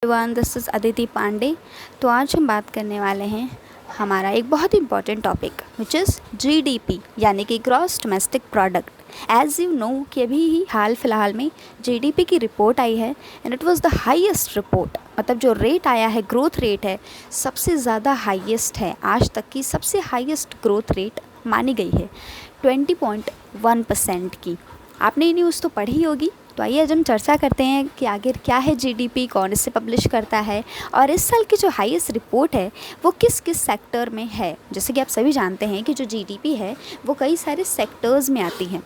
Everyone, this is Aditi Pandey. तो आज हम बात करने वाले हैं हमारा एक बहुत ही important topic which is GDP यानी कि gross domestic product. As you know कि अभी ही हाल फिलहाल में जीडीपी की रिपोर्ट आई है and it was the highest report. मतलब जो रेट आया है, ग्रोथ रेट है, सबसे ज़्यादा हाईएस्ट है, आज तक की सबसे हाईएस्ट ग्रोथ रेट मानी गई है 20.1% की। आपने ये न्यूज़ तो पढ़ी होगी। तो आइए आज हम चर्चा करते हैं कि आखिर क्या है जीडीपी, कौन इसे पब्लिश करता है और इस साल की जो हाईएस्ट रिपोर्ट है वो किस किस सेक्टर में है। जैसे कि आप सभी जानते हैं कि जो जीडीपी है वो कई सारे सेक्टर्स में आती हैं,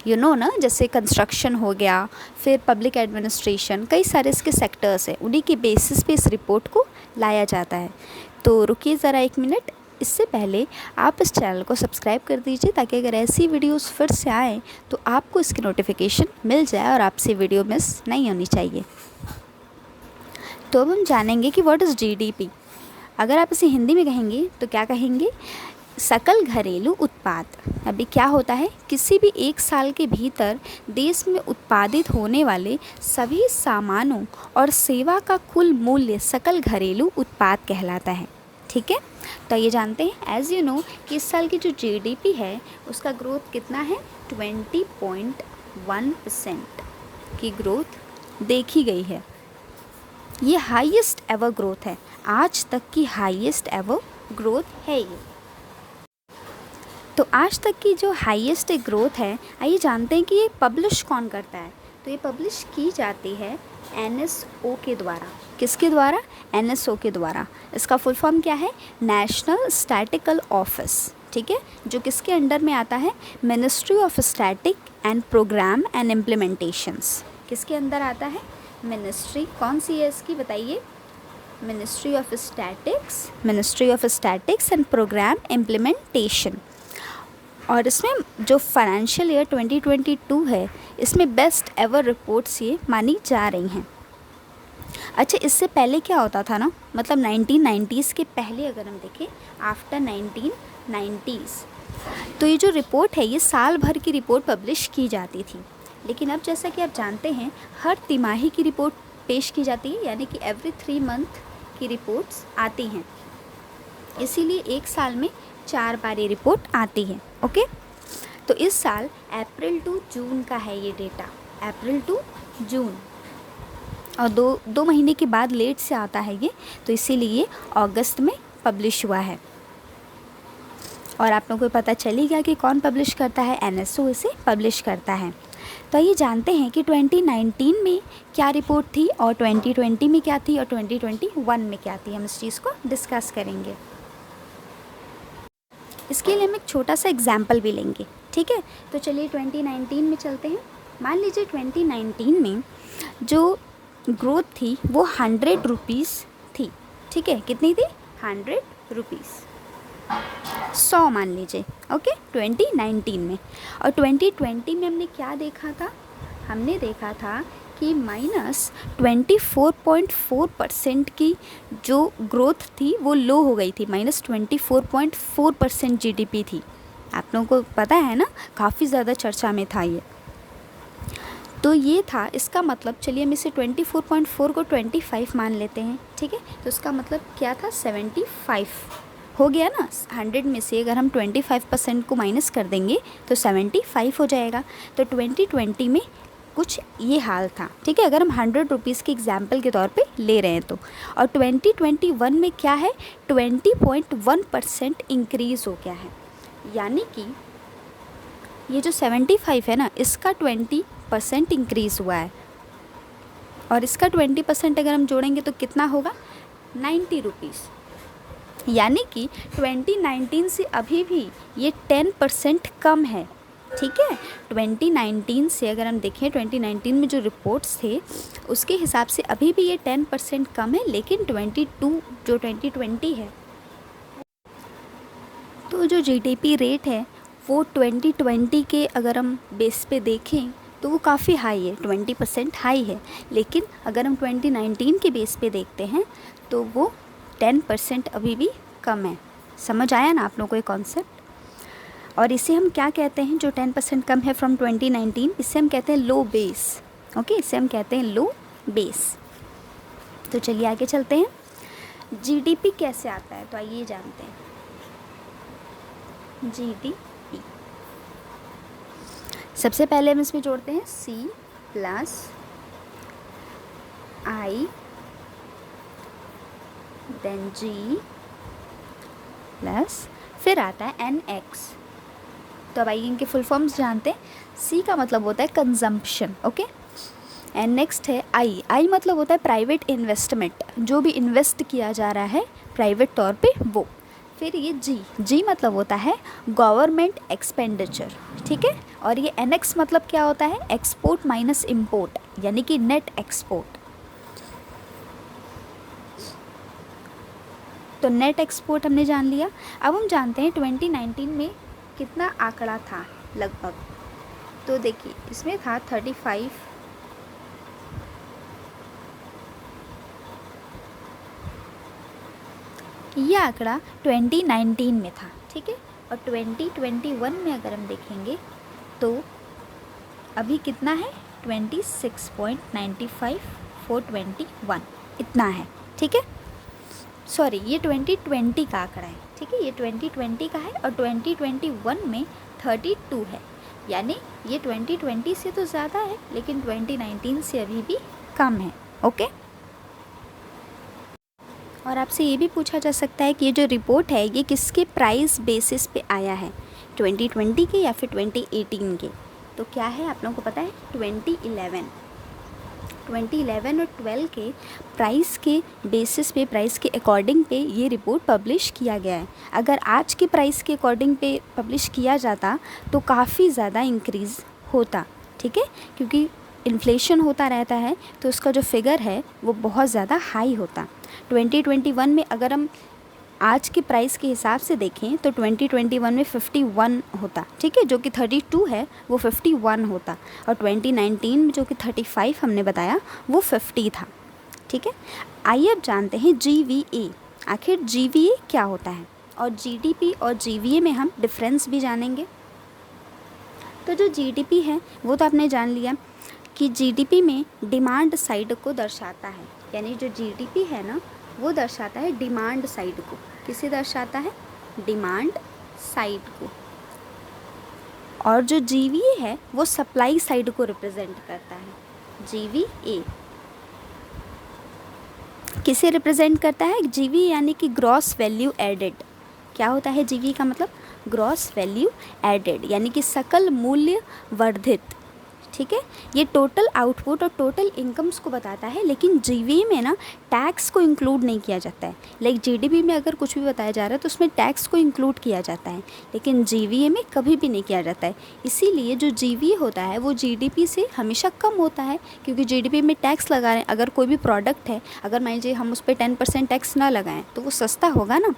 ना, जैसे कंस्ट्रक्शन हो गया, फिर पब्लिक एडमिनिस्ट्रेशन, कई सारे इसके सेक्टर्स हैं, उन्हीं के बेसिस पे इस रिपोर्ट को लाया जाता है। तो रुकिए ज़रा एक मिनट, इससे पहले आप इस चैनल को सब्सक्राइब कर दीजिए ताकि अगर ऐसी वीडियोस फिर से आएँ तो आपको इसकी नोटिफिकेशन मिल जाए और आपसे वीडियो मिस नहीं होनी चाहिए। तो अब हम जानेंगे कि व्हाट इज़ जीडीपी। अगर आप इसे हिंदी में कहेंगे तो क्या कहेंगे? सकल घरेलू उत्पाद। अभी क्या होता है, किसी भी एक साल के भीतर देश में उत्पादित होने वाले सभी सामानों और सेवा का कुल मूल्य सकल घरेलू उत्पाद कहलाता है। ठीक है, तो ये जानते हैं एज़ यू नो कि इस साल की जो जीडीपी है उसका ग्रोथ कितना है, 20.1% की ग्रोथ देखी गई है। ये हाईएस्ट एवर ग्रोथ है, आज तक की हाईएस्ट एवर ग्रोथ है ये। तो आज तक की जो हाईएस्ट ग्रोथ है, आइए जानते हैं कि ये पब्लिश कौन करता है। तो ये पब्लिश की जाती है एनएसओ के द्वारा। किसके द्वारा? एनएसओ के द्वारा। इसका फुल फॉर्म क्या है? National statistical office. ठीक है, जो किसके अंडर में आता है? Ministry of statistics and programme and implementations. किसके अंदर आता है? मिनिस्ट्री कौन सी है इसकी, बताइए? Ministry of statistics and programme implementation. और इसमें जो फाइनेंशियल ईयर 2022 है, इसमें बेस्ट एवर रिपोर्ट्स ये मानी जा रही हैं। अच्छा, इससे पहले क्या होता था ना, मतलब 1990s के पहले अगर हम देखें, आफ्टर 1990s, तो ये जो रिपोर्ट है ये साल भर की रिपोर्ट पब्लिश की जाती थी। लेकिन अब जैसा कि आप जानते हैं हर तिमाही की रिपोर्ट पेश की जाती है, यानी कि एवरी 3 मंथ की रिपोर्ट्स आती हैं। इसीलिए एक साल में 4 बार ये रिपोर्ट आती है। ओके, तो इस साल अप्रैल टू जून का है ये डेटा, अप्रैल टू जून, और दो महीने के बाद लेट से आता है ये, तो इसीलिए अगस्त में पब्लिश हुआ है। और आप लोगों को पता चल ही गया कि कौन पब्लिश करता है, एनएसओ इसे पब्लिश करता है। तो ये जानते हैं कि 2019 में क्या रिपोर्ट थी और 2020 में क्या थी और 2021 में क्या थी। हम इस चीज़ को डिस्कस करेंगे। इसके लिए हम एक छोटा सा एग्जाम्पल भी लेंगे। ठीक है, तो चलिए 2019 में चलते हैं। मान लीजिए 2019 में जो ग्रोथ थी वो 100 रुपीज़ थी। ठीक है, कितनी थी? 100 रुपीज़, 100 मान लीजिए। ओके, 2019 में। और 2020 में हमने क्या देखा था? हमने देखा था कि -24.4% की जो ग्रोथ थी वो लो हो गई थी, -24.4% जीडीपी थी। आप लोगों को पता है ना, काफ़ी ज़्यादा चर्चा में था ये। तो ये था, इसका मतलब चलिए हम इसे 24.4 को 25 मान लेते हैं। ठीक है, तो इसका मतलब क्या था? 75 हो गया ना। 100 में से अगर हम 25% को माइनस कर देंगे तो 75 हो जाएगा। तो 2020 में कुछ ये हाल था। ठीक है, अगर हम 100 रुपीज़ के एग्जाम्पल के तौर पे ले रहे हैं तो। और 2021 में क्या है? 20.1% इंक्रीज़ हो गया है। यानी कि ये जो 75 है ना, इसका 20% इंक्रीज़ हुआ है। और इसका 20% अगर हम जोड़ेंगे तो कितना होगा? 90 रुपीज़। यानी कि 2019 से अभी भी ये 10% कम है। ठीक है, 2019 से अगर हम देखें, 2019 में जो रिपोर्ट्स थे उसके हिसाब से अभी भी ये 10% कम है। लेकिन 2020 है, तो जो जीडीपी रेट है वो 2020 के अगर हम बेस पे देखें तो वो काफ़ी हाई है, 20% हाई है। लेकिन अगर हम 2019 के बेस पे देखते हैं तो वो 10% अभी भी कम है। समझ आया ना आप लोगों को ये कॉन्सेप्ट? और इसे हम क्या कहते हैं, जो 10% कम है फ्रॉम 2019, इसे हम कहते हैं लो बेस। ओके, इसे हम कहते हैं लो बेस। तो चलिए आगे चलते हैं। जीडीपी कैसे आता है, तो आइए जानते हैं। जीडीपी सबसे पहले हम इसमें जोड़ते हैं C plus I then G plus फिर आता है NX। तो अब आइए इनके फुल फॉर्म्स जानते हैं। C का मतलब होता है कंजम्पशन, ओके। एंड नेक्स्ट है I मतलब होता है प्राइवेट इन्वेस्टमेंट, जो भी इन्वेस्ट किया जा रहा है प्राइवेट तौर पे वो। फिर ये G मतलब होता है गवर्नमेंट एक्सपेंडिचर, ठीक है। और ये NX मतलब क्या होता है, एक्सपोर्ट माइनस इम्पोर्ट, यानी कि नेट एक्सपोर्ट। तो नेट एक्सपोर्ट हमने जान लिया। अब हम जानते हैं 2019 में कितना आंकड़ा था लगभग। तो देखिए इसमें था 35, यह आंकड़ा 2019 में था, ठीक है। और 2021 में अगर हम देखेंगे तो अभी कितना है, 26.95/421 इतना है, ठीक है। सॉरी, ये 2020 का आंकड़ा है, ठीक है। ये 2020 का है और 2021 में 32 है, यानी ये 2020 से तो ज़्यादा है लेकिन 2019 से अभी भी कम है, ओके। और आपसे ये भी पूछा जा सकता है कि ये जो रिपोर्ट है ये किसके प्राइस बेसिस पे आया है, 2020 के या फिर 2018 के। तो क्या है आप लोगों को पता है, 2011 और 12 के प्राइस के बेसिस पे, प्राइस के अकॉर्डिंग पे ये रिपोर्ट पब्लिश किया गया है। अगर आज के प्राइस के अकॉर्डिंग पे पब्लिश किया जाता तो काफ़ी ज़्यादा इंक्रीज़ होता, ठीक है, क्योंकि इन्फ्लेशन होता रहता है तो उसका जो फिगर है वो बहुत ज़्यादा हाई होता। 2021 में अगर हम आज के प्राइस के हिसाब से देखें तो 2021 में 51 होता, ठीक है, जो कि 32 है वो 51 होता। और 2019 में जो कि 35 हमने बताया वो 50 था, ठीक है। आइए अब जानते हैं GVA। आखिर GVA क्या होता है, और GDP और GVA में हम डिफरेंस भी जानेंगे। तो जो GDP है वो तो आपने जान लिया कि GDP में डिमांड साइड को दर्शाता है, यानी जो GDP है ना वो दर्शाता है डिमांड साइड को। किसे दर्शाता है, डिमांड साइड को। और जो GVA है वो सप्लाई साइड को रिप्रेजेंट करता है। GVA किसे रिप्रेजेंट करता है, GVA यानी कि ग्रॉस वैल्यू एडेड। क्या होता है GVA का मतलब, ग्रॉस वैल्यू एडेड, यानी कि सकल मूल्य वर्धित, ठीक है। ये टोटल आउटपुट और टोटल इनकम्स को बताता है, लेकिन GVA में ना टैक्स को इंक्लूड नहीं किया जाता है। लाइक GDP में अगर कुछ भी बताया जा रहा है तो उसमें टैक्स को इंक्लूड किया जाता है, लेकिन GVA में कभी भी नहीं किया जाता है। इसीलिए जो GVA होता है वो GDP से हमेशा कम होता है, क्योंकि GDP में टैक्स लगा रहे हैं। अगर कोई भी प्रोडक्ट है, अगर मान लीजिए हम उस पर 10% टैक्स ना लगाएं तो वो सस्ता होगा ना,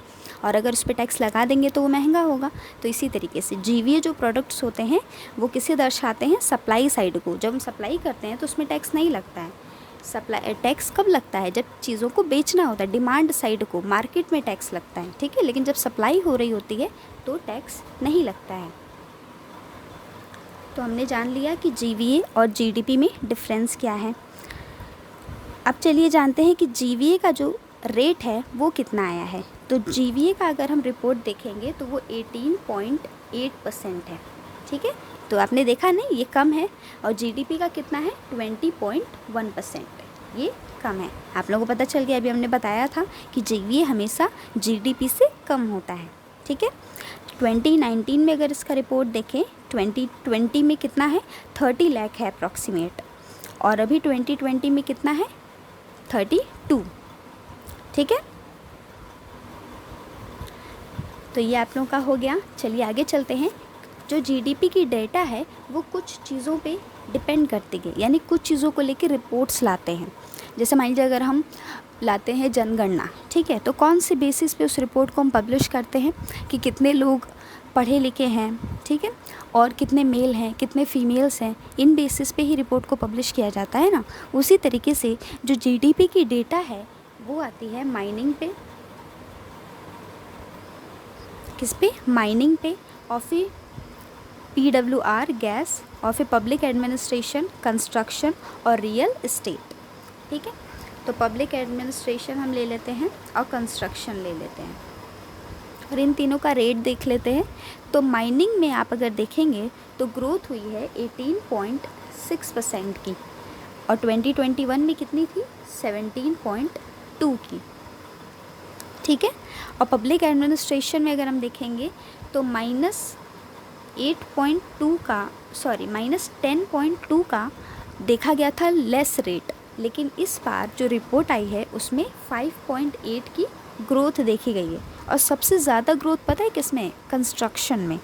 और अगर उस पर टैक्स लगा देंगे तो वो महंगा होगा। तो इसी तरीके से GVA जो प्रोडक्ट्स होते हैं वो किसे दर्शाते हैं, सप्लाई साइड को। जब हम सप्लाई करते हैं तो उसमें टैक्स नहीं लगता है। सप्लाई टैक्स कब लगता है, जब चीज़ों को बेचना होता है, डिमांड साइड को, मार्केट में टैक्स लगता है, ठीक है। लेकिन जब सप्लाई हो रही होती है तो टैक्स नहीं लगता है। तो हमने जान लिया कि GVA और GDP में डिफरेंस क्या है। अब चलिए जानते हैं कि GVA का जो रेट है वो कितना आया है। तो GVA का अगर हम रिपोर्ट देखेंगे तो वो 18.8% है, ठीक है। तो आपने देखा नहीं, ये कम है। और GDP का कितना है, 20.1%, ये कम है। आप लोगों को पता चल गया, अभी हमने बताया था कि GVA हमेशा GDP से कम होता है, ठीक है। 2019 में अगर इसका रिपोर्ट देखें, 2020 में कितना है, 30 लाख है अप्रॉक्सीमेट, और अभी 2020 में कितना है, 32, ठीक है। तो ये आप लोगों का हो गया। चलिए आगे चलते हैं। जो GDP की डेटा है वो कुछ चीज़ों पे डिपेंड करती है, यानी कुछ चीज़ों को लेकर रिपोर्ट्स लाते हैं। जैसे मान लीजिए अगर हम लाते हैं जनगणना, ठीक है, तो कौन से बेसिस पे उस रिपोर्ट को हम पब्लिश करते हैं कि कितने लोग पढ़े लिखे हैं, ठीक है, और कितने मेल हैं, कितने फीमेल्स हैं, इन बेसिस पे ही रिपोर्ट को पब्लिश किया जाता है ना। उसी तरीके से जो GDP की डेटा है वो आती है माइनिंग पे, किस पे, माइनिंग पे, of A PWR gas, of a public administration, construction और रियल इस्टेट, ठीक है। तो पब्लिक एडमिनिस्ट्रेशन हम ले लेते हैं और कंस्ट्रक्शन ले लेते हैं और इन तीनों का रेट देख लेते हैं। तो माइनिंग में आप अगर देखेंगे तो ग्रोथ हुई है 18.6% की और 2021 में कितनी थी 17.2 की। ठीक है। और पब्लिक एडमिनिस्ट्रेशन में अगर हम देखेंगे तो -10.2 का देखा गया था लेस रेट, लेकिन इस बार जो रिपोर्ट आई है उसमें 5.8 की ग्रोथ देखी गई है। और सबसे ज़्यादा ग्रोथ पता है किसमें? कंस्ट्रक्शन में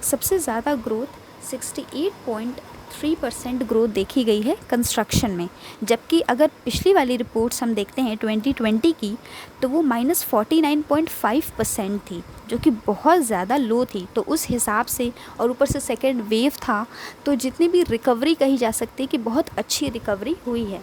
सबसे ज़्यादा ग्रोथ 68.3% ग्रोथ देखी गई है कंस्ट्रक्शन में। जबकि अगर पिछली वाली रिपोर्ट्स हम देखते हैं 2020 की तो वो -49.5% थी, जो कि बहुत ज़्यादा लो थी। तो उस हिसाब से और ऊपर से सेकेंड वेव था, तो जितनी भी रिकवरी कही जा सकती है कि बहुत अच्छी रिकवरी हुई है।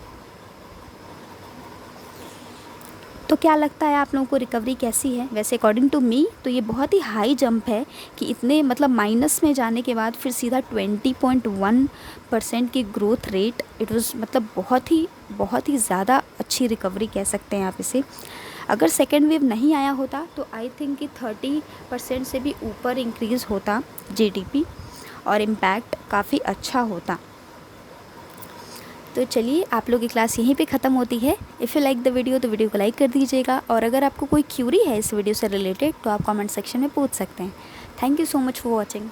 तो क्या लगता है आप लोगों को रिकवरी कैसी है? वैसे अकॉर्डिंग टू मी तो ये बहुत ही हाई जंप है कि इतने मतलब माइनस में जाने के बाद फिर सीधा 20.1% की ग्रोथ रेट। इट वाज मतलब बहुत ही ज़्यादा अच्छी रिकवरी कह सकते हैं आप इसे। अगर सेकेंड वेव नहीं आया होता तो आई थिंक कि 30% से भी ऊपर इंक्रीज़ होता जीडीपी और इम्पैक्ट काफ़ी अच्छा होता। तो चलिए आप लोग की क्लास यहीं पे ख़त्म होती है। If you like the video तो वीडियो को लाइक कर दीजिएगा, और अगर आपको कोई क्यूरी है इस वीडियो से रिलेटेड तो आप कमेंट सेक्शन में पूछ सकते हैं। Thank you so much for watching.